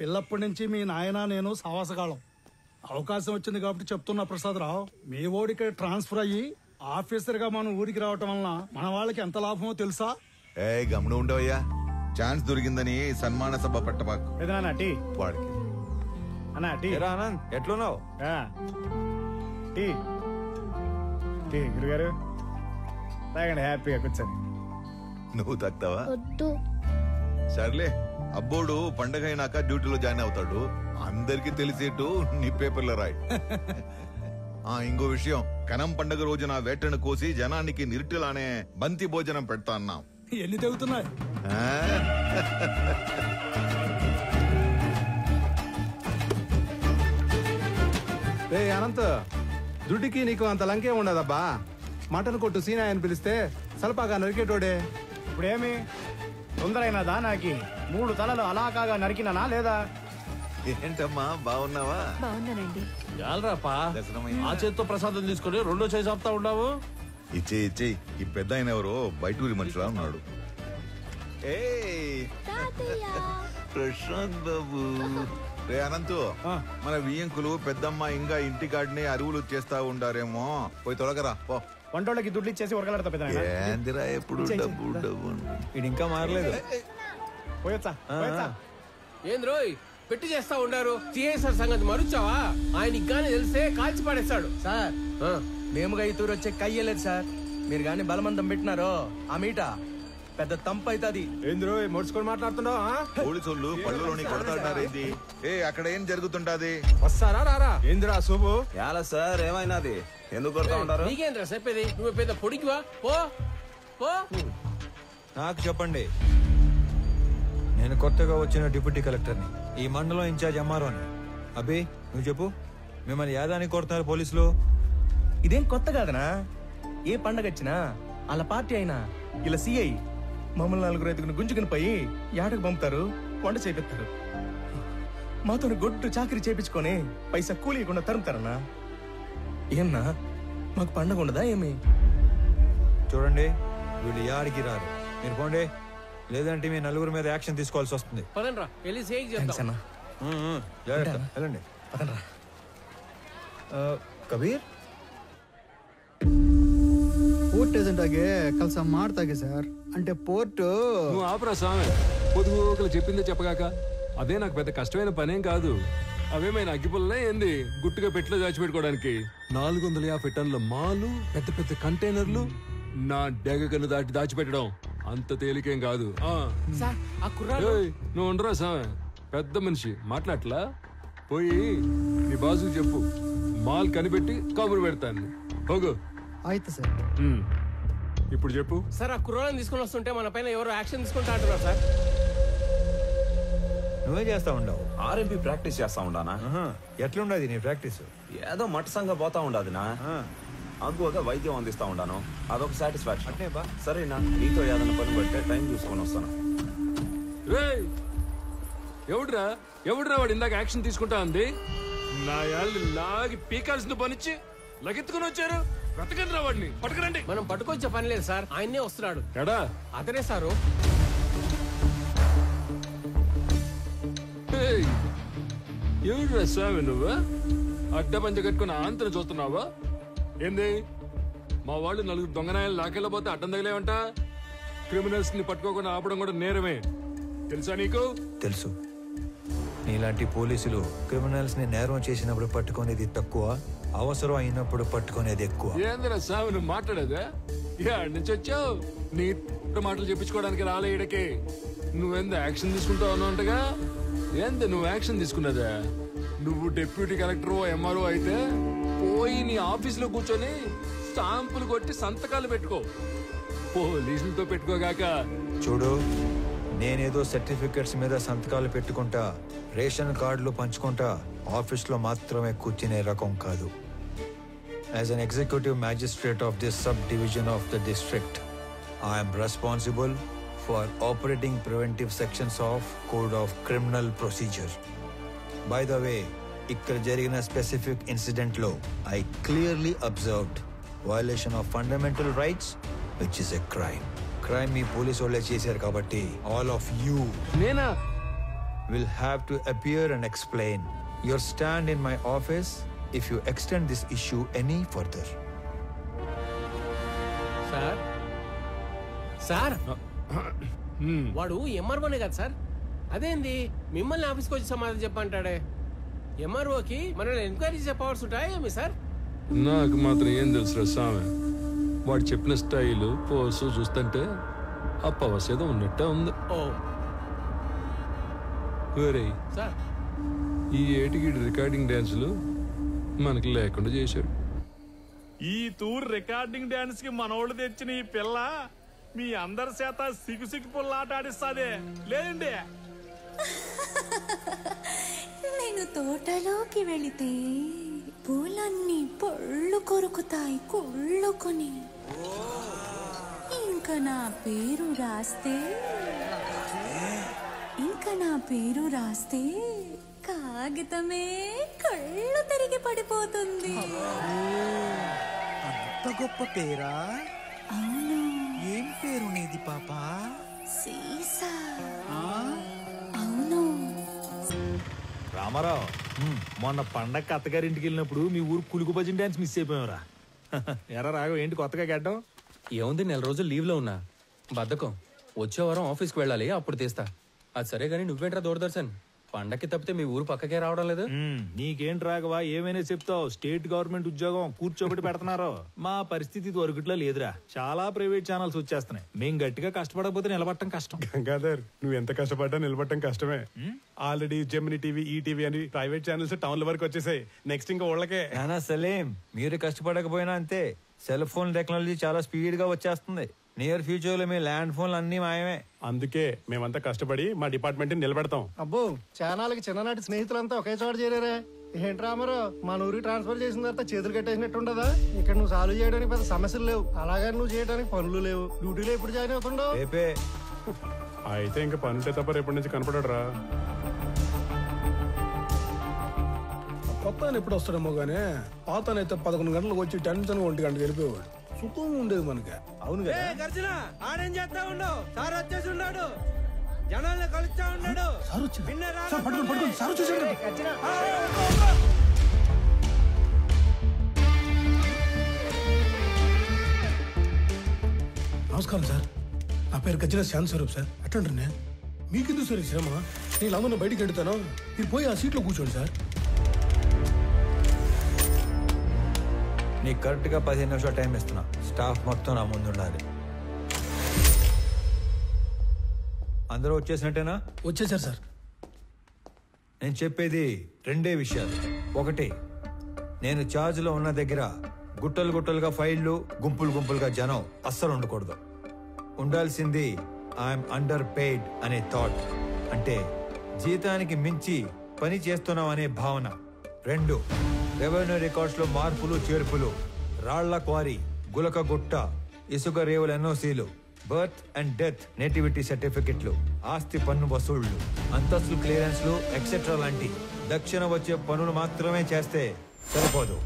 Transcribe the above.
పిల్లప్పటి నుంచి మీ నాయన నేను సావాసగాళం. అవకాశం వచ్చింది కాబట్టి చెప్తున్నా ప్రసాదరావు, మీ ఓడికి ట్రాన్స్ఫర్ అయ్యి ఆఫీసర్ గా మనం ఊరికి రావటం వలన మన వాళ్ళకి ఎంత లాభమో తెలుసా? గమనం ఉండవయ్యా, ఛాన్స్ దొరికిందని సన్మాన సభ పెట్టబాకు. వాడికి ఆనంద్ ఎట్లున్నావు? గురుగారు తాగండి, హ్యాపీగా కూర్చొని. నువ్వు తాగుతావా? సర్లే, అబ్బోడు పండగ అయినాక డ్యూటీలో జాయిన్ అవుతాడు. అందరికి తెలిసేట్టు నీ పేపర్లో రాయి. ఇంకో విషయం, కనం పండగ రోజున వేటను కోసి జనానికి నిరుటిలానే బంతి భోజనం పెడతా అన్నాం. ఎన్ని తెగుతున్నాయి? అనంత్, దుడ్డికి నీకు అంత లంకే ఉండదబ్బా. మటన్ కొట్టు సీనా అని పిలిస్తే సలపాగా నరికేటోడే. ఇప్పుడేమి తొందరైనదా? నాకి 3 తలలు అలాకాగా నరికినానా లేదా? ఏంటమ్మా, బాగున్నావా? బాగున్నానండి. యాలరాపా, ఆ చేతితో ప్రసాదం తీసుకుని రెండో చేసి ఆపుతా ఉన్నావు. ఇచ్చే ఈ పెద్ద ఆయన ఎవరో బయటూరి మనుషులా ఉన్నాడు. ప్రశాంత్ బాబు. రే అనంతు, మన వియ్యంకులు పెద్దమ్మ ఇంకా ఇంటికాడిని అరువులు చేస్తా ఉండారేమో, పోయి తొలగరా పో. వంటోళ్ళకి దుడ్లు ఇచ్చేసి ఉరకలాడతా పెద్ద. ఏందిరా ఎప్పుడు డబ్బు డబ్బు. ఇది ఇంకా మారలేదు. పోయొచ్చా? ఏంద్రోయ్ పెట్టి చేస్తా ఉండారు. సిఐసార్ సంగతి మరుచావా? ఆయనకి గాని తెలిసే కాల్చి పడేస్తాడు. సార్, మేముగా ఈ తూరు వచ్చే కయ్యలేదు సార్. మీరు గాని బలమందం పెట్టినారో ఆ మీట పెద్ద తంపు అవుతుంది. ఏంద్రో మొడుచుకొని మాట్లాడుతున్నావు? పోలీసులు పళ్ళులోని కొడతాడారేంది? అక్కడ ఏం జరుగుతుంటది? వస్తారా రారా? ఏంద్రా శుభు? ఎలా సార్, ఏమైనాది? ఎందుకు కొడతా ఉంటారు? నీకేంద్రా చెప్పేది? నువ్వు పెద్ద పొడికివా? పో పో. నాకు చెప్పండి, నేను కొత్తగా వచ్చిన డిప్యూటీ కలెక్టర్ని, ఈ మండలం ఇన్ఛార్జ్ ఎంఆర్ఓని. అభి, నువ్వు చెప్పు, మిమ్మల్ని యాదానికి కొడుతున్నారు పోలీసులు? ఇదేం కొత్త కాదనా? ఏ పండగ వచ్చినా వాళ్ళ పార్టీ అయినా ఇలా సిఐ మమ్మల్ని 4 రైతుకుని గుంజుకుని పోయి యాటకు పంపుతారు, వంట చేపిస్తారు. మాతో గొడ్డు చాకరీ చేపించుకొని పైసా కూలీయకుండా తరుముతారన్నా. ఏమన్నా మాకు పండగ ఉండదా ఏమి? చూడండి, వీళ్ళు యాడికి రారు. మీరు పోండి, లేదంటే మీ 4 మీద యాక్షన్ తీసుకోవాల్సి వస్తుంది. పదండ్రా, వెళ్ళి సేక్ చేద్దాం. వెళ్ళండి. ಕಬೀರ್ ಪೋರ್ಟ್ ಏಜೆಂಟ್ ಆಗಿ ಕೆಲಸ ಮಾಡ್ತಾಗೆ ಸರ್. అంటే పోర్ట్ నువ్వు ఆపరా స్వామి, పొదుగులు చెప్పిందే చెప్పగాక. అదే నాకు పెద్ద కష్టమైన పనేం కాదు. అవేమైనా అగ్గిపుల్లనే ఏంది గుట్టుగా పెట్టిలో దాచిపెట్టుకోవడానికి? 450 టన్నుల మాలు, పెద్ద పెద్ద కంటైనర్లు నా డెగకను దాచిపెట్టడం అంత తేలికేం కాదు. నువ్వు ఉండరా స్వామి, పెద్ద మనిషి మాట్లాడలా. పోయి నీ బాసుకు చెప్పు, మాల్ కనిపెట్టి కబురు పెడతాను. పోగు. ఆಯ್ತು సార్. ఇప్పుడు చెప్పు సార్. ఆ కుర్రాళ్ళని తీసుకుని వస్తుంటే మన పైన ఎవరు యాక్షన్ తీసుకుంటా అంటున్నారు సార్. నువ్వే చేస్తా ఉండవు? ఆర్ఎంపీ ప్రాక్టీస్ చేస్తా ఉండానా? ఎట్లుండదు నీ ప్రాక్టీస్? ఏదో మట్టసంగా పోతా ఉండదునా, అగ్గువగా వైద్యం అందిస్తా ఉండాను. అదొక సాటిస్ఫాక్షన్. అంటే బా సరేనా, నీతో ఏదైనా పని పడితే టైం చూసుకొని వస్తాను. ఎవడురా వాడు ఇందాక యాక్షన్ తీసుకుంటా ఉంది? నా యాళ్ళు లాగి పీకాల్సిన పనిచ్చి లగెత్తుకుని వచ్చారు. బ్రతకండి రా వాడిని, పట్టుకురండి. మనం పట్టుకొచ్చే పని లేదు సార్, ఆయన్నే వస్తున్నాడు. ఎడా అతనే సారు. ఎవడురా స్వామి నువ్వు? అడ్డ పంచ కట్టుకుని ఆంతను చూస్తున్నావా ఏంది? మా వాళ్ళు 4 దొంగనాయాలు లాకెళ్ళబోతే అడ్డం తగిలేవంట. క్రిమినల్స్ ని పట్టుకోకుండా ఆపడం కూడా నేరమే, తెలుసా నీకు? తెలుసు. నీలాంటి పోలీసులు క్రిమినల్స్ ని నేరం చేసినప్పుడు పట్టుకునేది తక్కువ, అవసరం అయినప్పుడు పట్టుకునేది ఎక్కువ. ఏందిరా స్వామి నువ్వు మాట్లాడేదా? ఏడు నుంచి వచ్చావు? నీ మాటలు చెప్పించుకోవడానికి రాలే ఈడకి. నువ్వెంత యాక్షన్ తీసుకుంటావు అన్నట్టుగా. ఏంది నువ్వు యాక్షన్ తీసుకున్నదా? నువ్వు డిప్యూటీ కలెక్టర్ ఎంఆర్ఓ అయితే పోయి నీ ఆఫీసులో కూర్చొని స్టాంపులు కొట్టి సంతకాలు పెట్టుకో, పోలీసులతో పెట్టుకోగాక. చూడు, నేనేదో సర్టిఫికెట్స్ మీద సంతకాలు పెట్టుకుంటా, రేషన్ కార్డులు పంచుకుంటా ఆఫీస్లో మాత్రమే కూర్చునే రకం కాదు. As an executive magistrate of this sub division of the district, I'm responsible for operating preventive sections of code of criminal procedure. By the way, ఇక్కడ జరిగిన స్పెసిఫిక్ ఇన్సిడెంట్ లో I clearly observed violation of fundamental rights, which is a crime. Crime me police వాళ్ళే చేశారు కాబట్టి all of you. నేనా? will have to appear and explain your stand in my office if you extend this issue any further. Sir sir వాడు ఎంఆర్ఓనే కదా sir? అదేంది మిమ్మల్ని ఆఫీస్కి వచ్చి సమాధానం చెప్పంటాడే? ఎంఆర్ఓకి మనల్ని ఎంక్వైరీ చేసే పవర్స్ ఉంటాయేమి సార్? నాకు మాత్రం ఏం తెలుసు స్వామి. వాడు చెప్పిన స్టైలు పోసు చూస్తుంటే ఆ పవర్స్ ఏదో ఉన్నట్టే ఉంది. ఓ వేరే సార్, ఈ ఏటికి రికార్డింగ్ డాన్సులు మనకి లేకుండా చేశాడు. ఈ టూర్ రికార్డింగ్ డాన్స్ కి మనోళ్ళు తెచ్చిన ఈ పిల్ల మీ అందరి చేత సిగ్గు పుల్లాట ఆడిస్తాదే లేదండి. నేను తోటలోకి వెళితే పూలన్నీ పళ్ళు కొరుకుతాయి కుళ్ళుకొని. ఇంకా నా పేరు రాస్తే కాగితమే కళ్ళు తిరిగి పడిపోతుంది. అంత గొప్ప పేరా? అవును. ఏం పేరు నీది పాపా? సీసా. అవును. రామారావు, మొన్న పండగ అత్తగారింటికి వెళ్ళినప్పుడు మీ ఊరు కులుకు భజన డాన్స్ మిస్ అయిపోయావురా. ఎరా రాఘవ, ఏంటి కొత్తగా గడ్డం? ఏముంది, 4 రోజులు లీవ్ లో ఉన్నా. బద్ధకం. వచ్చే వారం ఆఫీస్కి వెళ్ళాలి, అప్పుడు తీస్తా. అది సరే గానీ నువ్వేంట్రా దూరదర్శన్? పండక్కి తప్పితే మీ ఊరు పక్కకే రావడం లేదు. నీకేంటి రాఘవ, ఏమైనా చెప్తావు? స్టేట్ గవర్నమెంట్ ఉద్యోగం కూర్చోబెట్టి పెడుతున్నారు. మా పరిస్థితి దొరకట్లో లేదురా. చాలా ప్రైవేట్ ఛానల్స్ వచ్చేస్తున్నాయి. మేం గట్టిగా కష్టపడకపోతే నిలబడటం కష్టం. గంగాధర్, నువ్వు ఎంత కష్టపడ్డా నిలబడటం కష్టమే. ఆల్రెడీ జెమిని టీవీ, ఈటీవీ అని ప్రైవేట్ ఛానల్స్ టౌన్ల వరకు వచ్చేసాయి. నెక్స్ట్ ఇంకా ఊళ్ళకే. నానా సలీం, మీరు కష్టపడకపోయినా అంతే. సెల్ ఫోన్ టెక్నాలజీ చాలా స్పీడ్ గా వచ్చేస్తుంది. నియర్ ఫ్యూచర్ లో మీ ల్యాండ్ ఫోన్లు అన్ని మాయమే. అందుకే మేమంతా కష్టపడి మా డిపార్ట్మెంట్ నిలబెడతాం. అబ్బో, చానాలకి చిన్ననాటి స్నేహితులంతా ఒకే చోట చేరారే. ఏంటి రామారావు, మన ఊరికి ట్రాన్స్ఫర్ చేసిన తర్వాత చేతులు కట్టేసినట్టు ఉండదా? ఇక్కడ నువ్వు సాల్వ్ చేయడానికి పెద్ద సమస్యలు లేవు, అలాగని నువ్వు చేయడానికి పనులు లేవు. డ్యూటీలో ఎప్పుడు జాయిన్ అవుతుండవు? రేపే. అయితే ఇంకా పనుంటే తప్ప రేపటి నుంచి కనపడరా. కొత్త ఎప్పుడు వస్తాడేమో గానీ పాతనైతే 11 గంటలకు వచ్చి టెన్షన్ 1 గంటకు వెళ్ళిపోయాడు. సుఖం ఉండేది మనకి. అవును గర్జన ఆడేం చేస్తా ఉండు, సార్ వచ్చేసి ఉన్నాడు, జనాల్ని కలుస్తా ఉన్నాడు. నమస్కారం సార్, నా పేరు గజ్జల శాంత్ స్వరూప్ సార్. ఎట్లంటే మీకెందుకు సార్ శ్రమ? నేను అందరిని బయటికి వెళ్తాను, మీరు పోయి ఆ సీట్లో కూర్చోండి సార్. నీకు కరెక్ట్ గా 15 నిమిషాలు టైం ఇస్తున్నా. స్టాఫ్ మొత్తం నా ముందు ఉండాలి. అందరూ వచ్చేసినట్టేనా? వచ్చేసారు సార్. నేను చెప్పేది 2 విషయాలు. ఒకటి, నేను ఛార్జ్ లో ఉన్న దగ్గర గుట్టలు గుట్టలుగా ఫైళ్లు, గుంపులు గుంపులుగా జనం అస్సలు ఉండకూడదు. ఉండాల్సింది ఐఎమ్ అండర్ పెయిడ్ అనే థాట్, అంటే జీతానికి మించి పని చేస్తున్నాం అనే భావన. 2, రెవెన్యూ రికార్డ్స్ లో మార్పులు చేర్పులు, రాళ్ల క్వారీ, గులక గుట్ట, ఇసుక రేవుల ఎన్ఓసీలు, బర్త్ అండ్ డెత్ నేటివిటీ సర్టిఫికెట్లు, ఆస్తి పన్ను వసూళ్లు, అంతస్తులు క్లియరెన్స్లు ఎక్సెట్రా లాంటి దక్షిణ వచ్చే పనులు మాత్రమే చేస్తే సరిపోదు.